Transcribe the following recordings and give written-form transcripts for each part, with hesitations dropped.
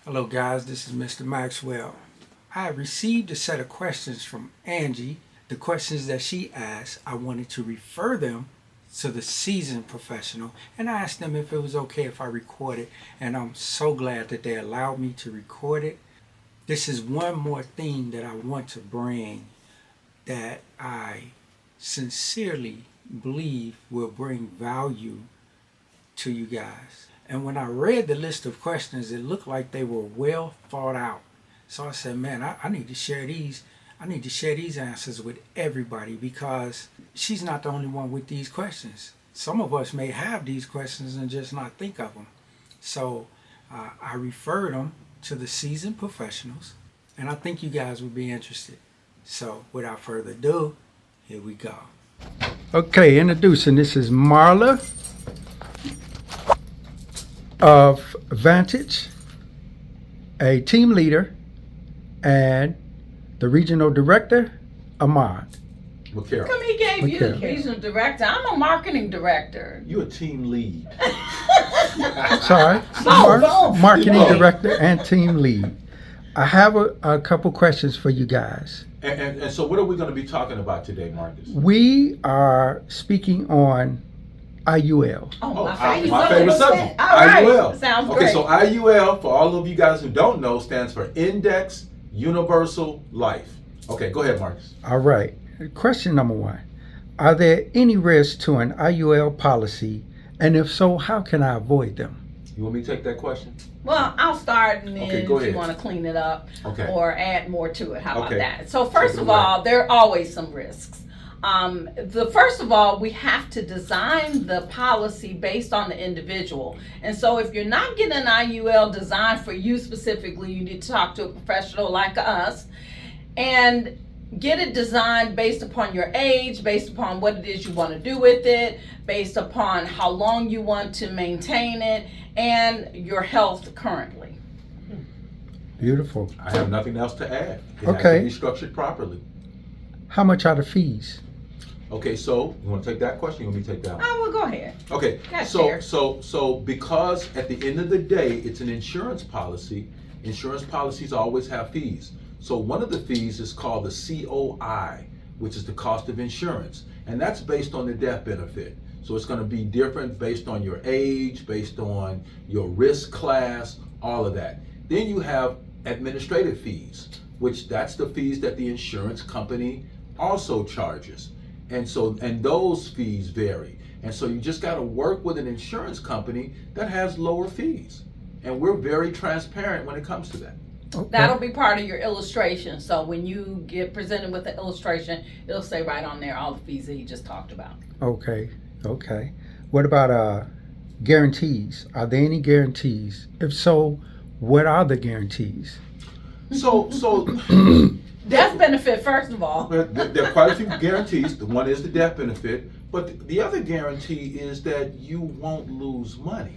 Hello, guys. This is Mr. Maxwell. I received a set of questions from Angie. The questions that she asked, I wanted to refer them to the seasoned professional, and I asked them if it was okay if I record it, and I'm so glad that they allowed me to record it. This is one more thing that I want to bring that I sincerely believe will bring value to you guys. And when I read the list of questions, it looked like they were well thought out. So I said, man, I need to share these. I need to share these answers with everybody because she's not the only one with these questions. Some of us may have these questions and just not think of them. So I referred them to the seasoned professionals, and I think you guys would be interested. So without further ado, here we go. Okay, introducing, this is Marla of Vantage, a team leader, and the regional director, Arman. McCarroll. Come, he gave you the McCarroll. regional director. I'm a marketing director. You're a team lead. Sorry, both. marketing Both. director and team lead. I have a couple questions for you guys. And so what are we going to be talking about today, Marcus? We are speaking on I.U.L. Oh, my favorite subject. All right. I.U.L. Sounds Okay, great. so I.U.L., for all of you guys who don't know, stands for Index Universal Life. Okay, go ahead, Marcus. All right. Question number one. Are there any risks to an I.U.L. policy? And if so, how can I avoid them? You want me to take that question? Well, I'll start, and then Okay, go if you ahead. want to clean it up Okay. or add more to it, how about Okay. that? So Take first it of away. all, there are always some risks. First of all, we have to design the policy based on the individual. And so if you're not getting an I.U.L. designed for you specifically, you need to talk to a professional like us and get it designed based upon your age, based upon what it is you want to do with it, based upon how long you want to maintain it, and your health currently. Beautiful. I have nothing else to add. It has Okay. to be structured properly. How much are the fees? Okay, so you want to take that question? You want me to take that one? Oh, well, go ahead. Okay, Got so shares. so because at the end of the day, it's an insurance policy. Insurance policies always have fees. So one of the fees is called the COI, which is the cost of insurance, and that's based on the death benefit. So it's going to be different based on your age, based on your risk class, all of that. Then you have administrative fees, which that's the fees that the insurance company also charges. And those fees vary. And so you just got to work with an insurance company that has lower fees. And we're very transparent when it comes to that. Okay. That'll be part of your illustration. So when you get presented with the illustration, it'll say right on there all the fees that you just talked about. Okay. Okay. What about guarantees? Are there any guarantees? If so, what are the guarantees? So Death benefit, first of all. there are quite a few guarantees. The one is the death benefit, but the other guarantee is that you won't lose money,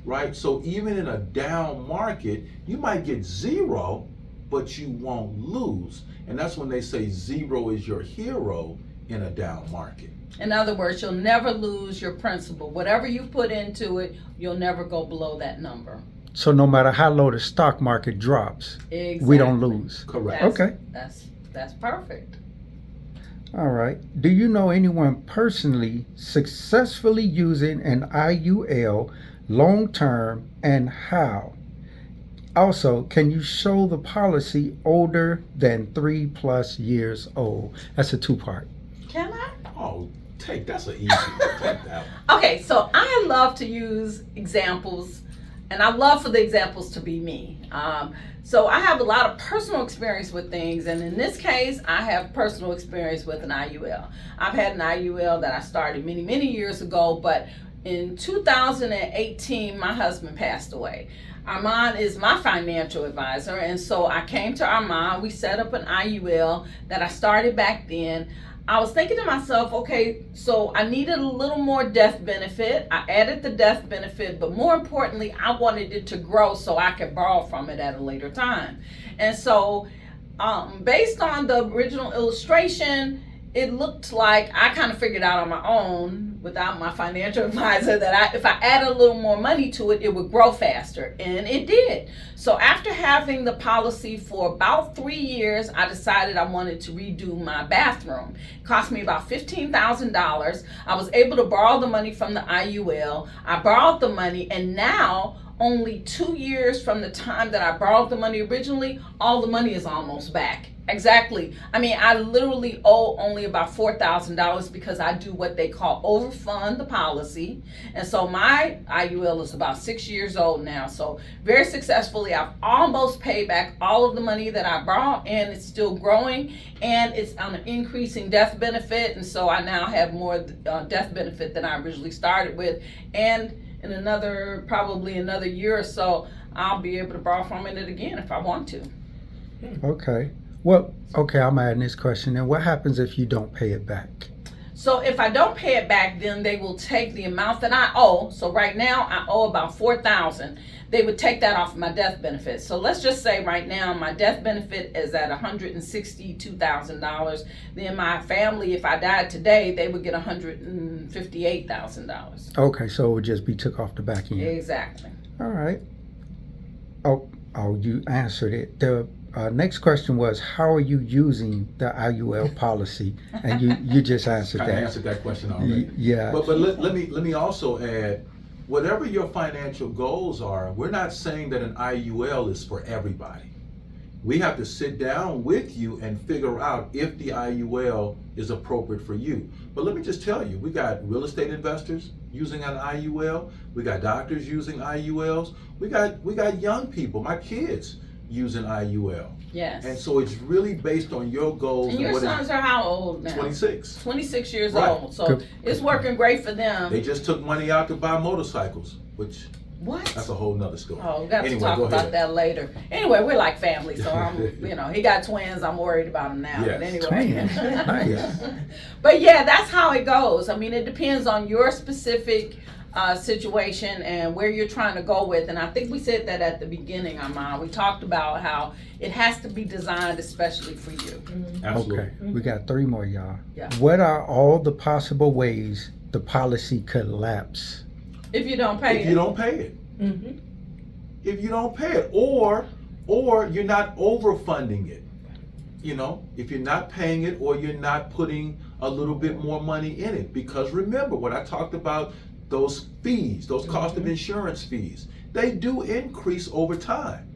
right? So even in a down market, you might get zero, but you won't lose. And that's when they say zero is your hero in a down market. In other words, you'll never lose your principal. Whatever you put into it, you'll never go below that number. So no matter how low the stock market drops, Exactly. we don't lose. Correct. Okay. That's perfect. All right. Do you know anyone personally successfully using an I.U.L. long term, and how? Also, can you show the policy older than 3+ years old? That's a two-part. Can I? Oh, that's an easy one. Take that one. Okay, so I love to use examples, and I love for the examples to be me. So I have a lot of personal experience with things, and in this case, I have personal experience with an I.U.L. I've had an I.U.L. that I started many, many years ago, but in 2018, my husband passed away. Arman is my financial advisor, and so I came to Arman. We set up an I.U.L. that I started back then. I was thinking to myself, okay, so I needed a little more death benefit. I added the death benefit, but more importantly, I wanted it to grow so I could borrow from it at a later time. And so based on the original illustration, it looked like I kind of figured out on my own without my financial advisor that if I added a little more money to it, it would grow faster. And it did. So after having the policy for about 3 years, I decided I wanted to redo my bathroom. It cost me about $15,000. I was able to borrow the money from the I.U.L. I borrowed the money, and now, only 2 years from the time that I borrowed the money originally, all the money is almost back. Exactly. I mean, I literally owe only about $4,000 because I do what they call overfund the policy. And so my I.U.L. is about 6 years old now. So very successfully, I've almost paid back all of the money that I borrowed, and it's still growing, and it's on an increasing death benefit. And so I now have more death benefit than I originally started with. And in probably another year or so, I'll be able to borrow from it again if I want to. Okay. Well, okay, I'm adding this question. And what happens if you don't pay it back? So if I don't pay it back, then they will take the amount that I owe. So right now I owe about $4,000. They would take that off of my death benefit. So let's just say right now my death benefit is at $162,000. Then my family, if I died today, they would get $158,000. Okay, so it would just be took off the back end. Exactly. All right. Oh, you answered it. The next question was, how are you using the I.U.L. policy? And you just answered I that. answered that question already. Yeah. But let me also add, whatever your financial goals are, we're not saying that an I.U.L. is for everybody. We have to sit down with you and figure out if the I.U.L. is appropriate for you. But let me just tell you, we got real estate investors using an I.U.L. We got doctors using I.U.L.s. We got young people, my kids, using I.U.L. Yes. And so it's really based on your goals. And your sons are how old now? 26. 26 years Right. old. So it's working great for them. They just took money out to buy motorcycles, which What? that's a whole nother story. Oh, we got Anyway, to talk go about ahead. that later. Anyway, we're like family, so he got twins. I'm worried about him now. Yes. But anyway. Twins. Nice. But yeah, that's how it goes. I mean, it depends on your specific situation and where you're trying to go with. And I think we said that at the beginning, Arman. We talked about how it has to be designed especially for you. Absolutely. Okay, we got 3 more, y'all. Yeah. What are all the possible ways the policy could lapse? If you don't pay If it. you don't pay it. If you don't pay it, or you're not overfunding it. You know, if you're not paying it, or you're not putting a little bit more money in it. Because remember what I talked about, those fees, those cost of insurance fees, they do increase over time.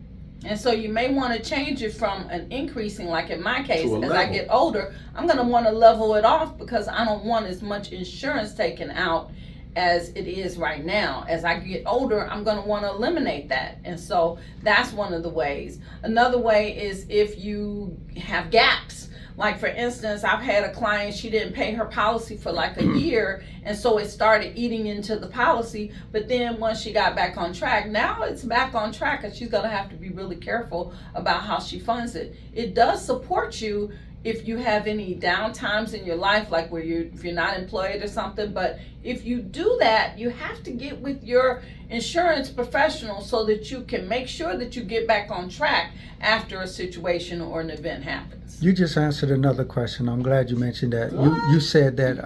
And so you may want to change it from an increasing, like in my case, To a as I level. get older, I'm going to want to level it off because I don't want as much insurance taken out as it is right now. As I get older, I'm going to want to eliminate that. And so that's one of the ways. Another way is if you have gaps. Like for instance, I've had a client, she didn't pay her policy for like a year, and so it started eating into the policy. But then once she got back on track, now it's back on track, and she's gonna have to be really careful about how she funds it. It does support you if you have any downtimes in your life, like if you're not employed or something. But if you do that, you have to get with your insurance professional so that you can make sure that you get back on track after a situation or an event happens. You just answered another question. I'm glad you mentioned that. You said that,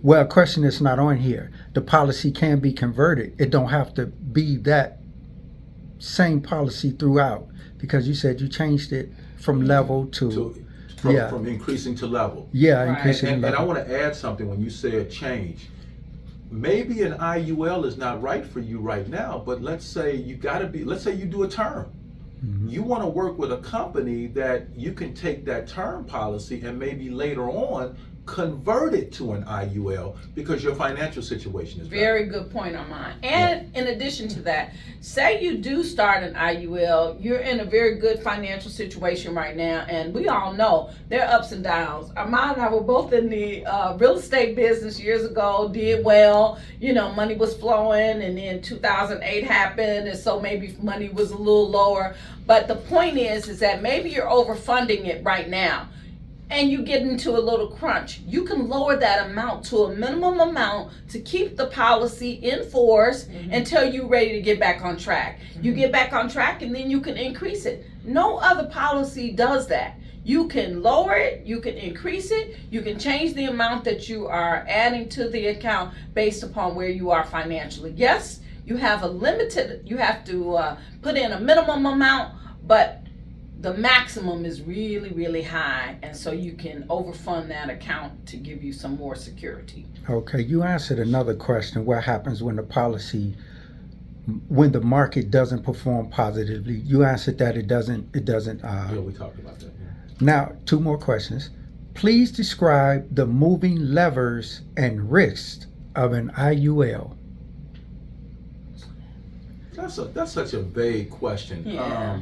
well, a question that's not on here. The policy can be converted. It don't have to be that same policy throughout, because you said you changed it from level to From increasing to level. yeah, Right. increasing And I level. want to add something when you said change. Maybe an I.U.L. is not right for you right now, but let's say you do a term. You want to work with a company that you can take that term policy and maybe later on convert it to an I.U.L. because your financial situation is better. Very good point, Arman. And in addition to that, say you do start an I.U.L., you're in a very good financial situation right now, and we all know there are ups and downs. Arman and I were both in the real estate business years ago, did well, money was flowing, and then 2008 happened, and so maybe money was a little lower. But the point is that maybe you're overfunding it right now, and you get into a little crunch. You can lower that amount to a minimum amount to keep the policy in force until you're ready to get back on track. You get back on track and then you can increase it. No other policy does that. You can lower it, you can increase it, you can change the amount that you are adding to the account based upon where you are financially. Yes, you have to put in a minimum amount, but the maximum is really, really high, and so you can overfund that account to give you some more security. Okay, you answered another question. What happens when when the market doesn't perform positively? You answered that it doesn't. Yeah, we talked about that. Yeah. Now, two more questions. Please describe the moving levers and risks of an I.U.L. That's such a vague question. Yeah.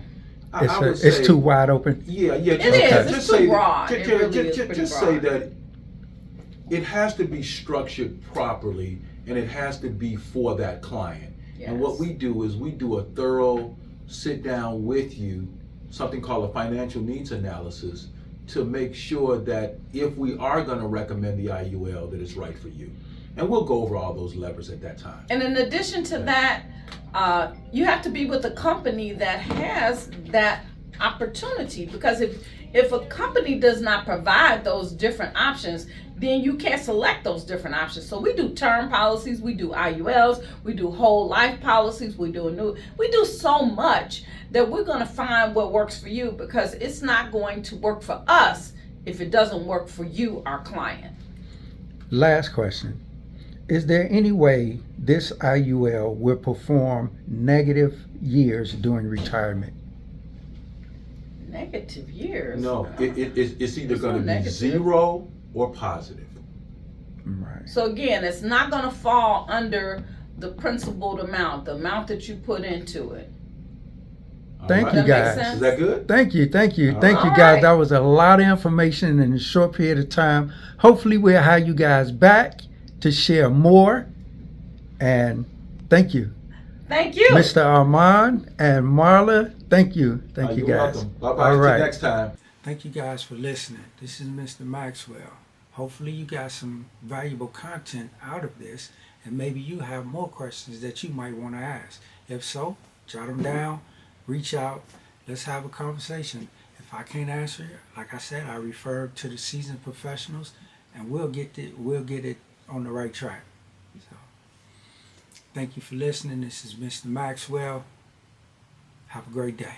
I would It's say, too wide open. Yeah. It is. It's too broad. Just, It really is pretty just broad. say that it has to be structured properly, and it has to be for that client. Yes. And what we do is we do a thorough sit down with you, something called a financial needs analysis, to make sure that if we are going to recommend the I.U.L., that it's right for you. And we'll go over all those levers at that time. And in addition to that, you have to be with a company that has that opportunity, because if a company does not provide those different options, then you can't select those different options. So we do term policies, we do I.U.L.s, we do whole life policies, we do so much that we're going to find what works for you, because it's not going to work for us if it doesn't work for you, our client. Last question. Is there any way this I.U.L. will perform negative years during retirement? Negative years? No, it's either It's going to not be negative. 0 or positive. Right. So again, it's not going to fall under the principal amount, the amount that you put into it. All Thank right. you, That makes guys. sense? Is that good? Thank you. All Thank you, right. guys. That was a lot of information in a short period of time. Hopefully, we'll have you guys back to share more. And thank you. Thank you. Mr. Arman and Marla, thank you. Thank you, You're guys. welcome. Bye-bye. All Till right. next time. Thank you guys for listening. This is Mr. Maxwell. Hopefully you got some valuable content out of this, and maybe you have more questions that you might want to ask. If so, jot them down, reach out, let's have a conversation. If I can't answer it, like I said, I refer to the seasoned professionals, and we'll get it on the right track. So, thank you for listening. This is Mr. Maxwell. Have a great day.